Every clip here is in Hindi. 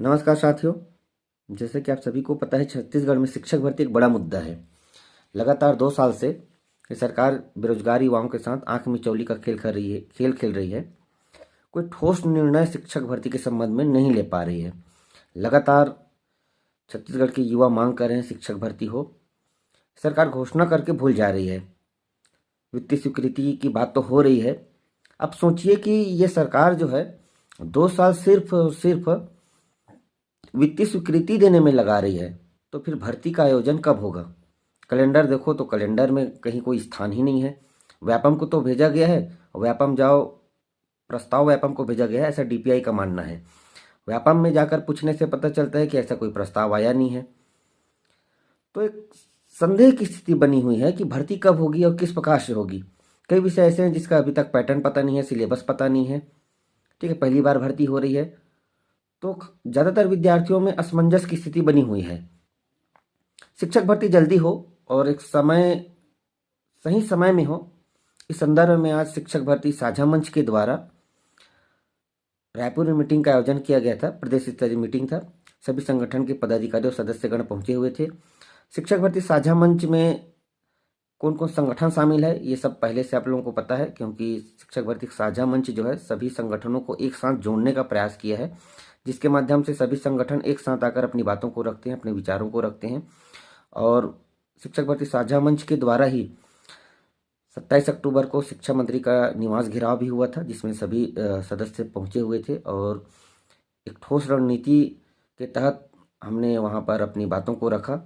नमस्कार साथियों। जैसे कि आप सभी को पता है, छत्तीसगढ़ में शिक्षक भर्ती एक बड़ा मुद्दा है। लगातार 2 साल से ये सरकार बेरोजगार युवाओं के साथ आंख मिचौली का खेल खेल रही है। कोई ठोस निर्णय शिक्षक भर्ती के संबंध में नहीं ले पा रही है। लगातार छत्तीसगढ़ के युवा मांग कर रहे हैं शिक्षक भर्ती हो। सरकार घोषणा करके भूल जा रही है। वित्तीय स्वीकृति की बात तो हो रही है। अब सोचिए कि ये सरकार जो है 2 साल सिर्फ और सिर्फ वित्तीय स्वीकृति देने में लगा रही है, तो फिर भर्ती का आयोजन कब होगा? कैलेंडर देखो तो कैलेंडर में कहीं कोई स्थान ही नहीं है। व्यापम को तो भेजा गया है, व्यापम जाओ, प्रस्ताव व्यापम को भेजा गया है, ऐसा डीपीआई का मानना है। व्यापम में जाकर पूछने से पता चलता है कि ऐसा कोई प्रस्ताव आया नहीं है। तो एक संदेह की स्थिति बनी हुई है कि भर्ती कब होगी और किस प्रकार से होगी। कई विषय ऐसे हैं जिसका अभी तक पैटर्न पता नहीं है, सिलेबस पता नहीं है। ठीक है, पहली बार भर्ती हो रही है, तो ज़्यादातर विद्यार्थियों में असमंजस की स्थिति बनी हुई है। शिक्षक भर्ती जल्दी हो और एक सही समय में हो, इस संदर्भ में आज शिक्षक भर्ती साझा मंच के द्वारा रायपुर में मीटिंग का आयोजन किया गया था। प्रदेश स्तरीय मीटिंग था। सभी संगठन के पदाधिकारी और सदस्यगण पहुंचे हुए थे। शिक्षक भर्ती साझा मंच में कौन कौन संगठन शामिल है ये सब पहले से आप लोगों को पता है, क्योंकि शिक्षक भर्ती साझा मंच जो है सभी संगठनों को एक साथ जोड़ने का प्रयास किया है, जिसके माध्यम से सभी संगठन एक साथ आकर अपनी बातों को रखते हैं, अपने विचारों को रखते हैं। और शिक्षक भर्ती साझा मंच के द्वारा ही 27 अक्टूबर को शिक्षा मंत्री का निवास घेराव भी हुआ था, जिसमें सभी सदस्य पहुंचे हुए थे और एक ठोस रणनीति के तहत हमने वहां पर अपनी बातों को रखा।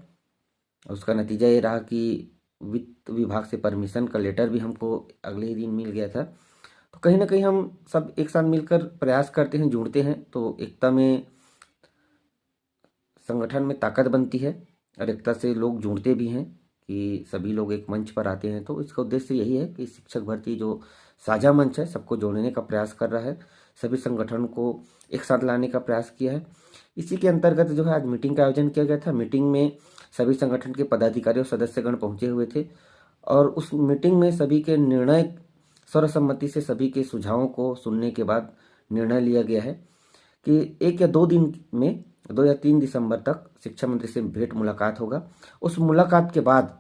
उसका नतीजा ये रहा कि वित्त विभाग से परमिशन का लेटर भी हमको अगले ही दिन मिल गया था। तो कहीं ना कहीं हम सब एक साथ मिलकर प्रयास करते हैं, जुड़ते हैं, तो एकता में, संगठन में ताकत बनती है और एकता से लोग जुड़ते भी हैं कि सभी लोग एक मंच पर आते हैं। तो इसका उद्देश्य यही है कि शिक्षक भर्ती जो साझा मंच है सबको जोड़ने का प्रयास कर रहा है, सभी संगठन को एक साथ लाने का प्रयास किया है। इसी के अंतर्गत जो है आज मीटिंग का आयोजन किया गया था। मीटिंग में सभी संगठन के पदाधिकारी और सदस्यगण पहुंचे हुए थे और उस मीटिंग में सभी के निर्णय सर्वसम्मति से, सभी के सुझावों को सुनने के बाद निर्णय लिया गया है कि 1 या 2 दिन में 2 या 3 दिसंबर तक शिक्षा मंत्री से भेंट मुलाकात होगा। उस मुलाकात के बाद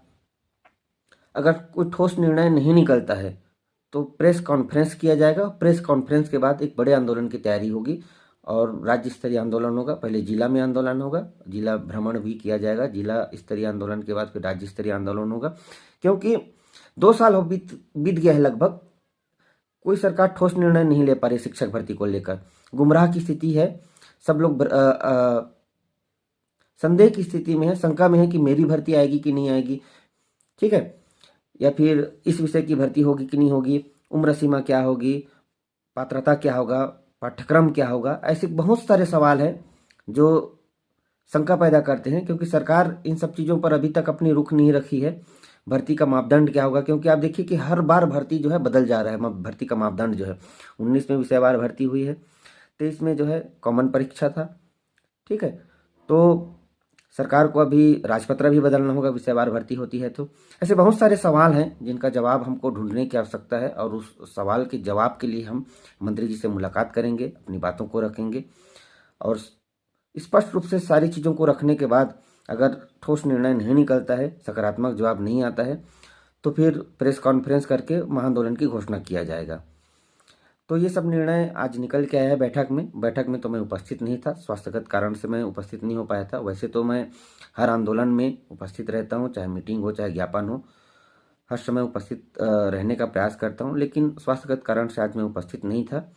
अगर कोई ठोस निर्णय नहीं निकलता है तो प्रेस कॉन्फ्रेंस किया जाएगा। प्रेस कॉन्फ्रेंस के बाद एक बड़े आंदोलन की तैयारी होगी और राज्य स्तरीय आंदोलन होगा। पहले जिला में आंदोलन होगा, जिला भ्रमण भी किया जाएगा। जिला स्तरीय आंदोलन के बाद फिर राज्य स्तरीय आंदोलन होगा, क्योंकि 2 साल बीत गया है लगभग, कोई सरकार ठोस निर्णय नहीं ले पा रही शिक्षक भर्ती को लेकर। गुमराह की स्थिति है, सब लोग संदेह की स्थिति में है, शंका में है कि मेरी भर्ती आएगी कि नहीं आएगी, ठीक है, या फिर इस विषय की भर्ती होगी कि नहीं होगी, उम्र सीमा क्या होगी, पात्रता क्या होगा, पाठ्यक्रम क्या होगा। ऐसे बहुत सारे सवाल हैं जो शंका पैदा करते हैं, क्योंकि सरकार इन सब चीज़ों पर अभी तक अपनी रुख नहीं रखी है। भर्ती का मापदंड क्या होगा, क्योंकि आप देखिए कि हर बार भर्ती जो है बदल जा रहा है। भर्ती का मापदंड जो है 19 में विषयवार भर्ती हुई है, 23 में जो है कॉमन परीक्षा था, ठीक है। तो सरकार को अभी राजपत्र भी बदलना होगा, विषयवार भर्ती होती है। तो ऐसे बहुत सारे सवाल हैं जिनका जवाब हमको ढूंढने की आवश्यकता है और उस सवाल के जवाब के लिए हम मंत्री जी से मुलाकात करेंगे, अपनी बातों को रखेंगे और स्पष्ट रूप से सारी चीज़ों को रखने के बाद अगर ठोस निर्णय नहीं निकलता है, सकारात्मक जवाब नहीं आता है, तो फिर प्रेस कॉन्फ्रेंस करके महाआंदोलन की घोषणा किया जाएगा। तो ये सब निर्णय आज निकल के आया है बैठक में तो मैं उपस्थित नहीं था, स्वास्थ्यगत कारण से मैं उपस्थित नहीं हो पाया था। वैसे तो मैं हर आंदोलन में उपस्थित रहता हूँ, चाहे मीटिंग हो चाहे ज्ञापन हो, हर समय उपस्थित रहने का प्रयास करता हूँ, लेकिन स्वास्थ्यगत कारण से आज मैं उपस्थित नहीं था।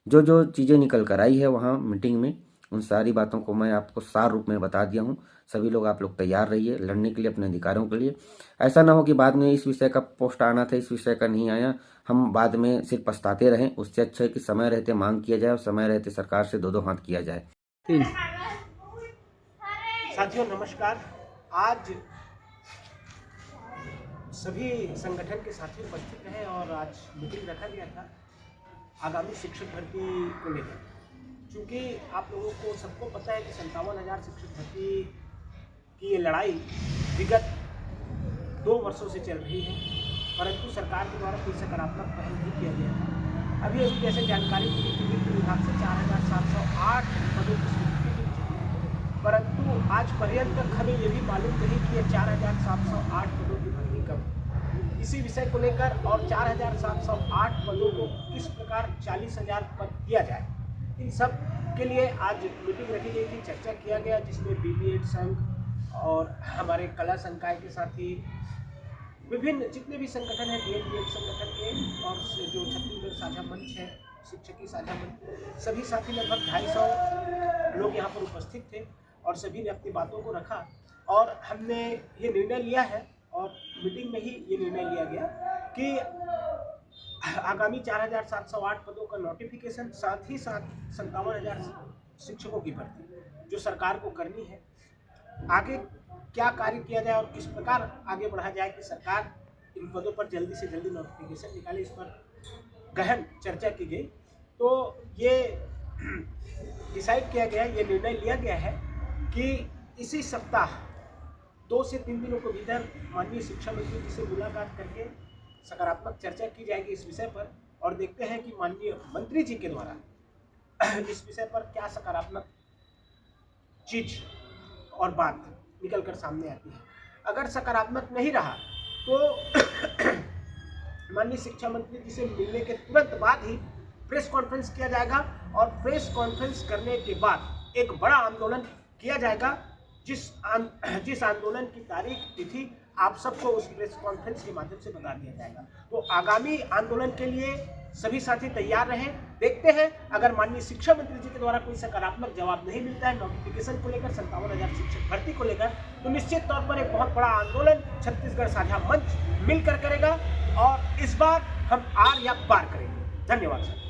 जो जो चीज़ें निकल कर आई है वहाँ मीटिंग में, उन सारी बातों को मैं आपको सार रूप में बता दिया हूँ। सभी लोग, आप लोग तैयार रहिए लड़ने के लिए, अपने अधिकारों के लिए। ऐसा ना हो कि बाद में इस विषय का पोस्ट आना था, इस विषय का नहीं आया, हम बाद में सिर्फ पछताते रहें। उससे अच्छा है कि समय रहते मांग किया जाए और समय रहते सरकार से दो हाथ किया जाए। साथियों नमस्कार। आज सभी संगठन के साथी उपस्थित रहे और आज मीटिंग रखा गया था आगामी शिक्षक भर्ती को लेकर। चूँकि आप लोगों को सबको पता है कि 57,000 शिक्षक भर्ती की ये लड़ाई विगत 2 वर्षों से चल रही है, परंतु सरकार के द्वारा कोई सकारात्मक पहल नहीं किया गया था। अभी जैसे जानकारी मिली कि वित्त विभाग से 4,708 पदों की स्वीकृति मिली थी, आज पर्यंत तक हमें ये भी मालूम नहीं कि ये 4,708 पदों की भर्ती कब होगी। इसी विषय को लेकर और 4,708 पदों को किस प्रकार 40,000 पद दिया जाए, इन सब के लिए आज मीटिंग रखी गई थी, चर्चा किया गया, जिसमें BBEd संघ और हमारे कला संकाय के साथ ही विभिन्न जितने भी संगठन हैं, DED संगठन के और जो छत्तीसगढ़ साझा मंच है, शिक्षकी साझा मंच, सभी साथी लगभग 250 लोग यहाँ पर उपस्थित थे और सभी ने अपनी बातों को रखा और हमने ये निर्णय लिया है और मीटिंग में ही ये निर्णय लिया गया कि आगामी 4,708 पदों का नोटिफिकेशन, साथ ही साथ 57,000 शिक्षकों की भर्ती जो सरकार को करनी है, आगे क्या कार्य किया जाए और किस प्रकार आगे बढ़ा जाए कि सरकार इन पदों पर जल्दी से जल्दी नोटिफिकेशन निकाले, इस पर गहन चर्चा की गई। तो ये डिसाइड किया गया, ये निर्णय लिया गया है कि इसी सप्ताह 2 से 3 दिनों के भीतर माननीय शिक्षा मंत्री जी से मुलाकात करके सकारात्मक चर्चा की जाएगी इस विषय पर और देखते हैं कि माननीय मंत्री जी के द्वारा इस विषय पर क्या सकारात्मक चीज और बात निकलकर सामने आती है। अगर सकारात्मक नहीं रहा तो माननीय शिक्षा मंत्री जी से मिलने के तुरंत बाद ही प्रेस कॉन्फ्रेंस किया जाएगा और प्रेस कॉन्फ्रेंस करने के बाद एक बड़ा आंदोलन किया जाएगा, जिस आंदोलन की तारीख तिथि आप सबको उस प्रेस कॉन्फ्रेंस के माध्यम से बता दिया जाएगा। तो आगामी आंदोलन के लिए सभी साथी तैयार रहें। देखते हैं अगर माननीय शिक्षा मंत्री जी के द्वारा कोई सकारात्मक जवाब नहीं मिलता है नोटिफिकेशन को लेकर, 57,000 शिक्षक भर्ती को लेकर, तो निश्चित तौर पर एक बहुत बड़ा आंदोलन छत्तीसगढ़ साझा मंच मिलकर करेगा और इस बार हम आर या पार करेंगे। धन्यवाद सर।